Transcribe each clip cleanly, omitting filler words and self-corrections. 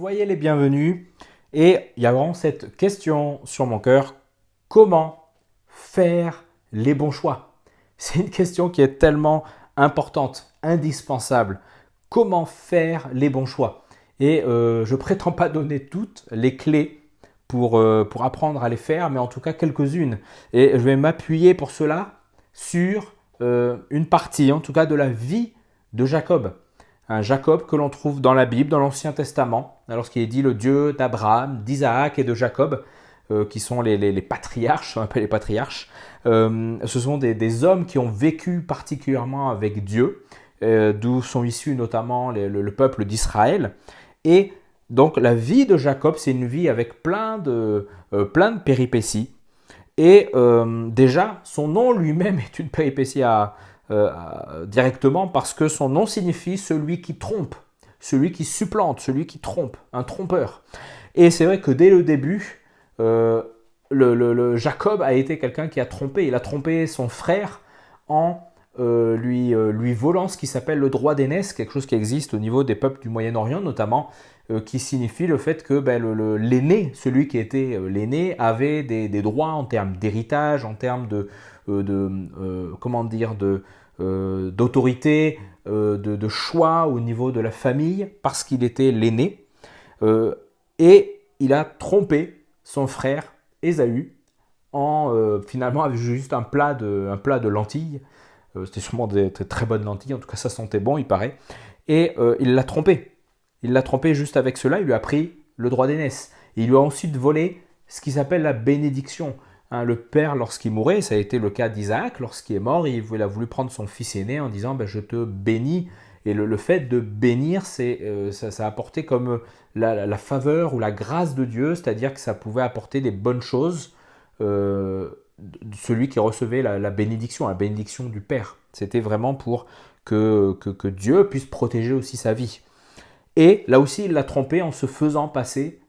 Soyez les bienvenus. Et il y a vraiment cette question sur mon cœur. Comment faire les bons choix? C'est une question qui est tellement importante, indispensable. Comment faire les bons choix? Et je ne prétends pas donner toutes les clés pour apprendre à les faire, mais en tout cas quelques-unes. Et je vais m'appuyer pour cela sur une partie, en tout cas, de la vie de Jacob. Un Jacob que l'on trouve dans la Bible, dans l'Ancien Testament, lorsqu'il est dit le Dieu d'Abraham, d'Isaac et de Jacob, qui sont les patriarches, on appelle les patriarches. Ce sont des hommes qui ont vécu particulièrement avec Dieu, d'où sont issus notamment le peuple d'Israël. Et donc la vie de Jacob, c'est une vie avec plein de péripéties. Et déjà, son nom lui-même est une péripétie directement parce que son nom signifie celui qui trompe, celui qui supplante, celui qui trompe, un trompeur. Et c'est vrai que dès le début, Jacob a été quelqu'un qui a trompé. Il a trompé son frère en lui volant ce qui s'appelle le droit d'aînesse, quelque chose qui existe au niveau des peuples du Moyen-Orient notamment, qui signifie le fait que l'aîné, celui qui était l'aîné, avait des droits en termes d'héritage, en termes d'autorité, de choix au niveau de la famille, parce qu'il était l'aîné. Et il a trompé son frère Ésaü finalement avec juste un plat de lentilles. C'était sûrement des très bonnes lentilles, en tout cas ça sentait bon, il paraît. Et il l'a trompé. Il l'a trompé juste avec cela, il lui a pris le droit d'aînesse. Il lui a ensuite volé ce qui s'appelle la bénédiction. Le père, lorsqu'il mourait, ça a été le cas d'Isaac, lorsqu'il est mort, il a voulu prendre son fils aîné en disant je te bénis. Et le fait de bénir, ça a apporté comme la faveur ou la grâce de Dieu, c'est-à-dire que ça pouvait apporter des bonnes choses. Celui qui recevait la bénédiction du Père. C'était vraiment pour que Dieu puisse protéger aussi sa vie. Et là aussi, il l'a trompé en se faisant passer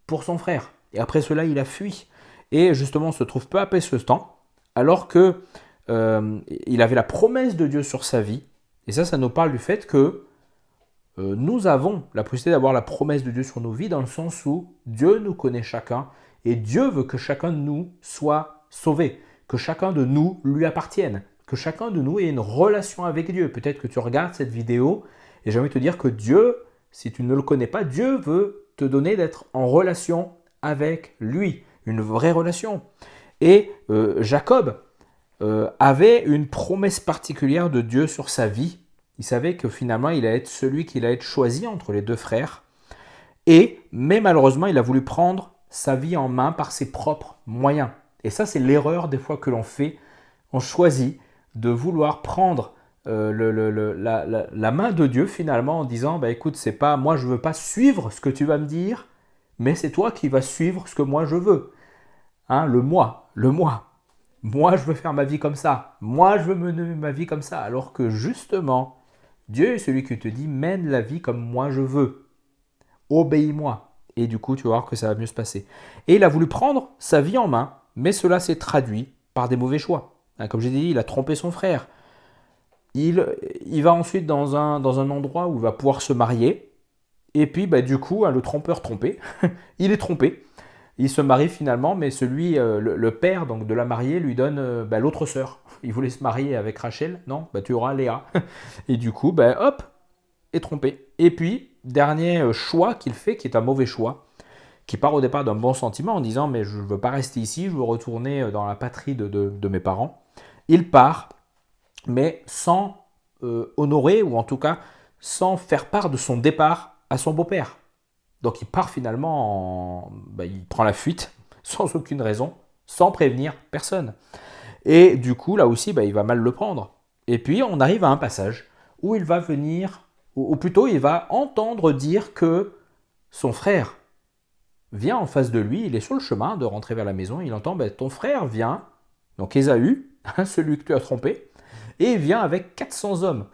pour son frère. Et après cela, il a fui. Et justement, on se trouve peu après ce temps, alors que il avait la promesse de Dieu sur sa vie. Et ça nous parle du fait que nous avons la possibilité d'avoir la promesse de Dieu sur nos vies, dans le sens où Dieu nous connaît chacun, et Dieu veut que chacun de nous soit sauvé, que chacun de nous lui appartienne, que chacun de nous ait une relation avec Dieu. Peut-être que tu regardes cette vidéo, et j'ai envie de te dire que Dieu, si tu ne le connais pas, Dieu veut te donner d'être en relation avec lui, une vraie relation. Et Jacob avait une promesse particulière de Dieu sur sa vie. Il savait que finalement, il allait être celui qui allait être choisi entre les deux frères. Mais malheureusement, il a voulu prendre sa vie en main par ses propres moyens. Et ça, c'est l'erreur des fois que l'on fait. On choisit de vouloir prendre la main de Dieu finalement en disant écoute, c'est pas moi, je veux pas suivre ce que tu vas me dire, mais c'est toi qui vas suivre ce que moi je veux. Le moi. Moi, je veux faire ma vie comme ça. Moi, je veux mener ma vie comme ça. Alors que justement, Dieu est celui qui te dit mène la vie comme moi je veux. Obéis-moi. Et du coup, tu vas voir que ça va mieux se passer. Et il a voulu prendre sa vie en main, mais cela s'est traduit par des mauvais choix. Comme j'ai dit, il a trompé son frère. Il va ensuite dans un endroit où il va pouvoir se marier. Et puis, du coup, le trompeur trompé, il est trompé. Il se marie finalement, mais le père donc, de la mariée lui donne l'autre sœur. Il voulait se marier avec Rachel. Non, tu auras Léa. Et du coup, hop, est trompé. Et puis, dernier choix qu'il fait, qui est un mauvais choix, qui part au départ d'un bon sentiment en disant mais je ne veux pas rester ici, je veux retourner dans la patrie de mes parents. Il part, mais sans honorer, ou en tout cas sans faire part de son départ à son beau-père. Donc il part finalement, il prend la fuite, sans aucune raison, sans prévenir personne. Et du coup, là aussi, il va mal le prendre. Et puis on arrive à un passage où il va venir, ou plutôt il va entendre dire que son frère vient en face de lui, il est sur le chemin de rentrer vers la maison, il entend ton frère vient, donc Ésaü, celui que tu as trompé, et il vient avec 400 hommes.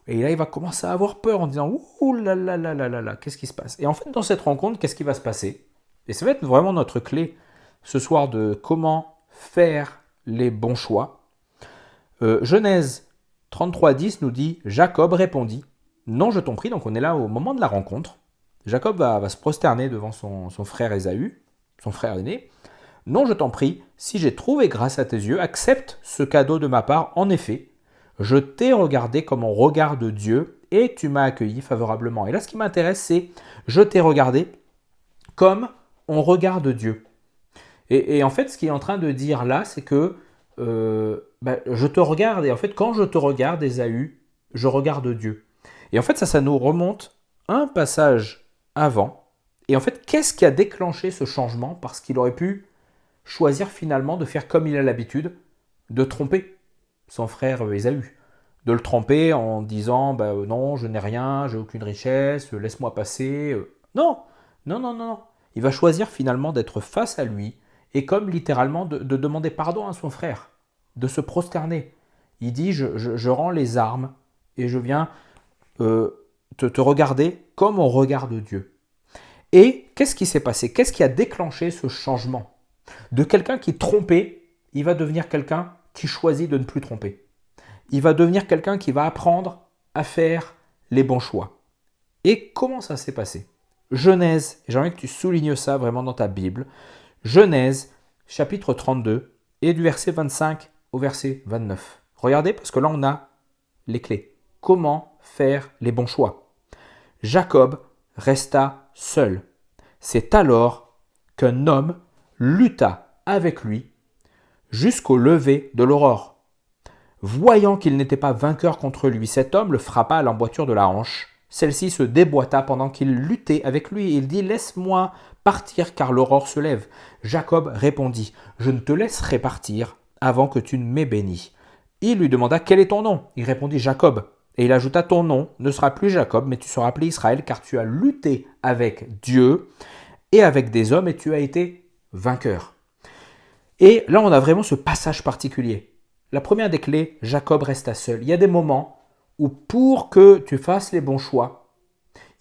Et là, il va commencer à avoir peur en disant ouh là là là là là là, qu'est-ce qui se passe? Et en fait, dans cette rencontre, qu'est-ce qui va se passer? Et ça va être vraiment notre clé ce soir de comment faire les bons choix. Genèse 33:10 nous dit Jacob répondit non, je t'en prie. Donc on est là au moment de la rencontre. Jacob va se prosterner devant son frère Ésaü, son frère aîné. Non, je t'en prie, si j'ai trouvé grâce à tes yeux, accepte ce cadeau de ma part. En effet, je t'ai regardé comme on regarde Dieu et tu m'as accueilli favorablement. Et là, ce qui m'intéresse, c'est je t'ai regardé comme on regarde Dieu. Et en fait, ce qu'il est en train de dire là, c'est que je te regarde. Et en fait, quand je te regarde, Ésaü, je regarde Dieu. Et en fait, ça nous remonte un passage avant. Et en fait, qu'est-ce qui a déclenché ce changement? Parce qu'il aurait pu choisir finalement de faire comme il a l'habitude, de tromper son frère Ésaü. De le tromper en disant non, je n'ai rien, j'ai aucune richesse, laisse-moi passer. Non, non, non, non, non. Il va choisir finalement d'être face à lui et comme littéralement de demander pardon à son frère, de se prosterner. Il dit je rends les armes et je viens te regarder comme on regarde Dieu. Et qu'est-ce qui s'est passé? Qu'est-ce qui a déclenché ce changement? De quelqu'un qui trompait, il va devenir quelqu'un qui choisit de ne plus tromper. Il va devenir quelqu'un qui va apprendre à faire les bons choix. Et comment ça s'est passé? Genèse, j'aimerais que tu soulignes ça vraiment dans ta Bible. Genèse, chapitre 32, et du verset 25 au verset 29. Regardez, parce que là, on a les clés. Comment faire les bons choix? Jacob resta seul. C'est alors qu'un homme lutta avec lui jusqu'au lever de l'aurore. Voyant qu'il n'était pas vainqueur contre lui, cet homme le frappa à l'emboîture de la hanche. Celle-ci se déboîta pendant qu'il luttait avec lui. Il dit « Laisse-moi partir car l'aurore se lève. » Jacob répondit « Je ne te laisserai partir avant que tu ne m'aies béni. » Il lui demanda « Quel est ton nom ?» Il répondit « Jacob. » Et il ajouta « Ton nom ne sera plus Jacob, mais tu seras appelé Israël car tu as lutté avec Dieu et avec des hommes et tu as été vainqueur. » Et là, on a vraiment ce passage particulier. La première des clés, Jacob resta seul. Il y a des moments où pour que tu fasses les bons choix,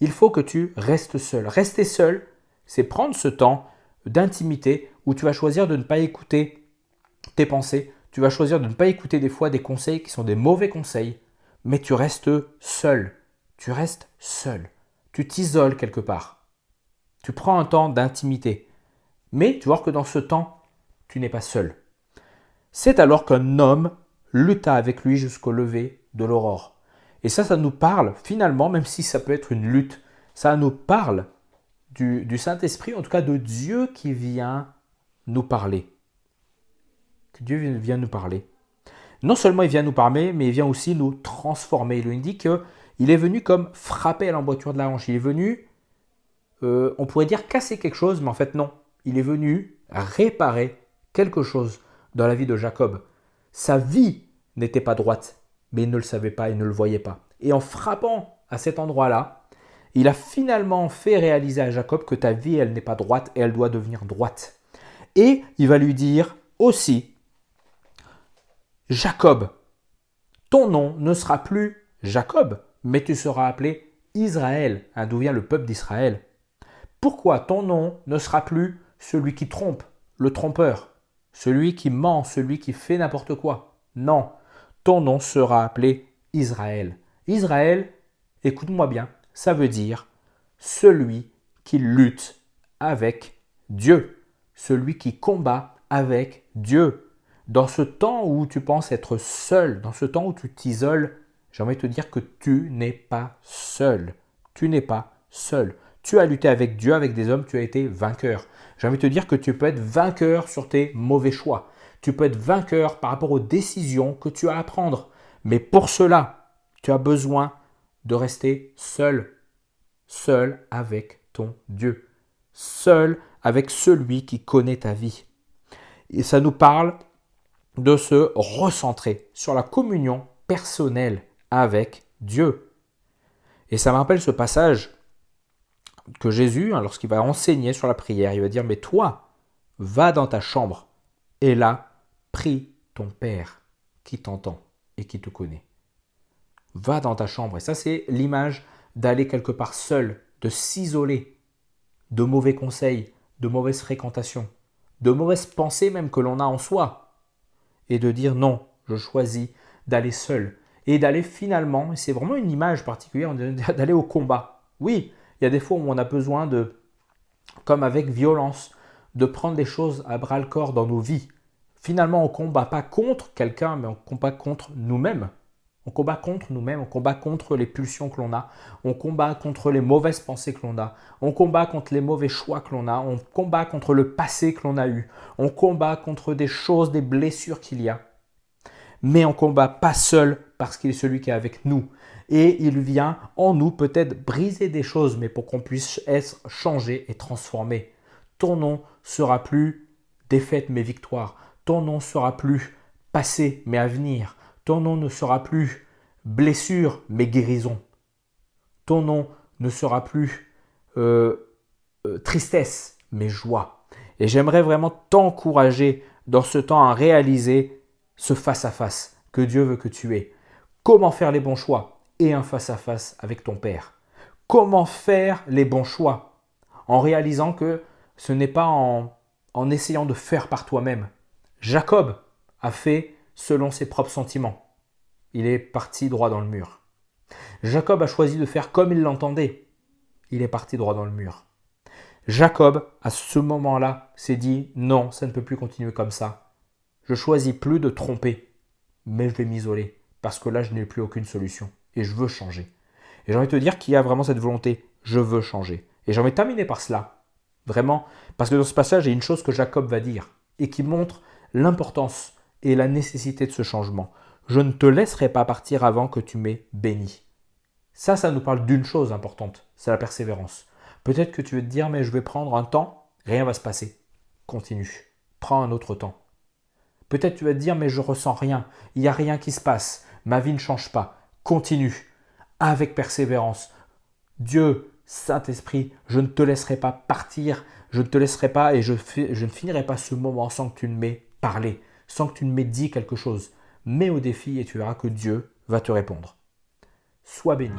il faut que tu restes seul. Rester seul, c'est prendre ce temps d'intimité où tu vas choisir de ne pas écouter tes pensées. Tu vas choisir de ne pas écouter des fois des conseils qui sont des mauvais conseils, mais tu restes seul. Tu restes seul. Tu t'isoles quelque part. Tu prends un temps d'intimité. Mais tu vois que dans ce temps, tu n'es pas seul. C'est alors qu'un homme lutta avec lui jusqu'au lever de l'aurore. Et ça nous parle finalement, même si ça peut être une lutte, ça nous parle du Saint-Esprit, en tout cas de Dieu qui vient nous parler. Que Dieu vient nous parler. Non seulement il vient nous parler, mais il vient aussi nous transformer. Il nous dit qu'il est venu comme frapper à l'emboîture de la hanche. Il est venu, on pourrait dire casser quelque chose, mais en fait non. Il est venu réparer quelque chose dans la vie de Jacob. Sa vie n'était pas droite, mais il ne le savait pas, il ne le voyait pas. Et en frappant à cet endroit-là, il a finalement fait réaliser à Jacob que ta vie, elle n'est pas droite et elle doit devenir droite. Et il va lui dire aussi, Jacob, ton nom ne sera plus Jacob, mais tu seras appelé Israël, d'où vient le peuple d'Israël. Pourquoi ton nom ne sera plus celui qui trompe, le trompeur, celui qui ment, celui qui fait n'importe quoi? Non, ton nom sera appelé Israël. Israël, écoute-moi bien, ça veut dire celui qui lutte avec Dieu, celui qui combat avec Dieu. Dans ce temps où tu penses être seul, dans ce temps où tu t'isoles, j'ai envie de te dire que tu n'es pas seul. Tu n'es pas seul. Tu as lutté avec Dieu, avec des hommes, tu as été vainqueur. J'ai envie de te dire que tu peux être vainqueur sur tes mauvais choix. Tu peux être vainqueur par rapport aux décisions que tu as à prendre. Mais pour cela, tu as besoin de rester seul. Seul avec ton Dieu. Seul avec celui qui connaît ta vie. Et ça nous parle de se recentrer sur la communion personnelle avec Dieu. Et ça me rappelle ce passage que Jésus, lorsqu'il va enseigner sur la prière, il va dire « Mais toi, va dans ta chambre et là, prie ton Père qui t'entend et qui te connaît. » Va dans ta chambre. Et ça, c'est l'image d'aller quelque part seul, de s'isoler de mauvais conseils, de mauvaises fréquentations, de mauvaises pensées même que l'on a en soi. Et de dire « Non, je choisis d'aller seul. » Et d'aller finalement, et c'est vraiment une image particulière, d'aller au combat. Oui, Il y a des fois où on a besoin de, comme avec violence, de prendre les choses à bras-le-corps dans nos vies. Finalement, on ne combat pas contre quelqu'un, mais on combat contre nous-mêmes. On combat contre nous-mêmes, on combat contre les pulsions que l'on a, on combat contre les mauvaises pensées que l'on a, on combat contre les mauvais choix que l'on a, on combat contre le passé que l'on a eu, on combat contre des choses, des blessures qu'il y a. Mais on ne combat pas seul parce qu'il est celui qui est avec nous. Et il vient en nous peut-être briser des choses, mais pour qu'on puisse être changé et transformé. Ton nom sera plus défaite mais victoire. Ton nom sera plus passé mais avenir. Ton nom ne sera plus blessure mais guérison. Ton nom ne sera plus tristesse mais joie. Et j'aimerais vraiment t'encourager dans ce temps à réaliser ce face-à-face que Dieu veut que tu aies. Comment faire les bons choix et un face-à-face avec ton Père. Comment faire les bons choix en réalisant que ce n'est pas en essayant de faire par toi-même. Jacob a fait selon ses propres sentiments. Il est parti droit dans le mur. Jacob a choisi de faire comme il l'entendait. Il est parti droit dans le mur. Jacob, à ce moment-là, s'est dit « Non, ça ne peut plus continuer comme ça. Je choisis plus de tromper, mais je vais m'isoler parce que là, je n'ai plus aucune solution et je veux changer. » Et j'ai envie de te dire qu'il y a vraiment cette volonté « Je veux changer. » Et j'ai envie de terminer par cela. Vraiment, parce que dans ce passage, il y a une chose que Jacob va dire et qui montre l'importance et la nécessité de ce changement. « Je ne te laisserai pas partir avant que tu m'aies béni. » Ça nous parle d'une chose importante, c'est la persévérance. Peut-être que tu veux te dire, mais je vais prendre un temps, rien ne va se passer. Continue, prends un autre temps. Peut-être tu vas te dire, mais je ne ressens rien, il n'y a rien qui se passe, ma vie ne change pas. Continue, avec persévérance. Dieu, Saint-Esprit, je ne te laisserai pas partir, je ne te laisserai pas et je ne finirai pas ce moment sans que tu ne m'aies parlé, sans que tu ne m'aies dit quelque chose. Mets au défi et tu verras que Dieu va te répondre. Sois béni.